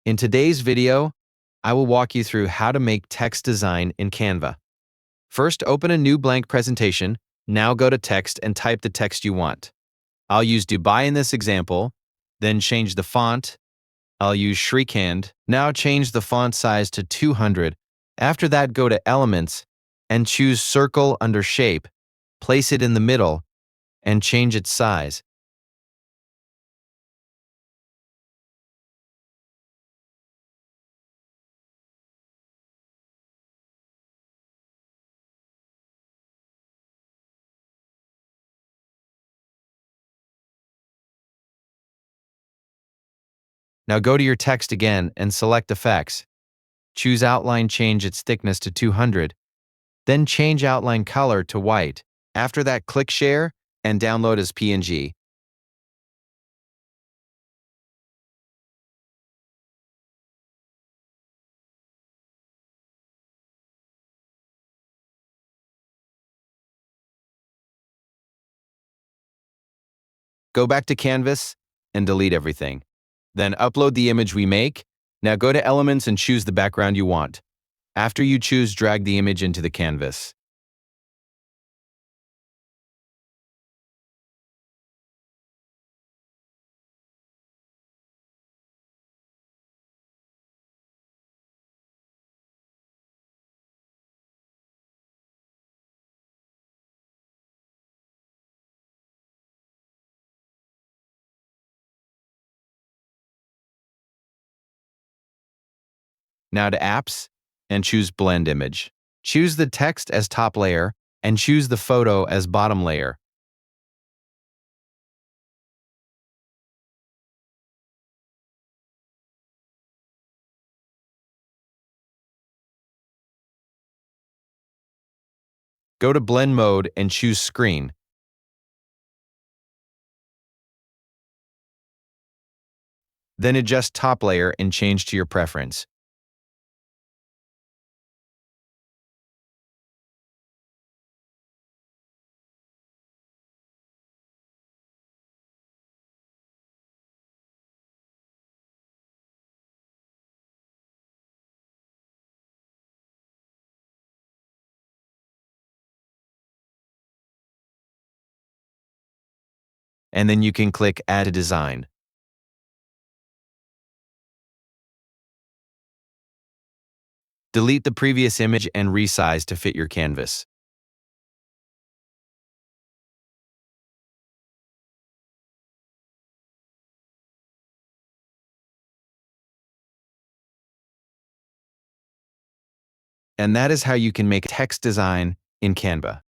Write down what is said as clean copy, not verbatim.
In today's video, I will walk you through how to make text design in Canva. First, open a new blank presentation. Now go to text and type the text you want. I'll use Dubai in this example, then change the font. I'll use Shrikhand. Now change the font size to 200. After that, go to Elements and choose Circle under Shape. Place it in the middle and change its size. Now go to your text again and select Effects. Choose Outline, change its thickness to 200. Then change outline color to white. After that, click Share and download as PNG. Go back to Canvas and delete everything. Then upload the image we make. Now go to Elements and choose the background you want. After you choose, drag the image into the canvas. Now to Apps and choose Blend Image. Choose the text as top layer and choose the photo as bottom layer. Go to Blend Mode and choose Screen. Then adjust top layer and change to your preference. And then you can click Add a Design. Delete the previous image and resize to fit your canvas. And that is how you can make text design in Canva.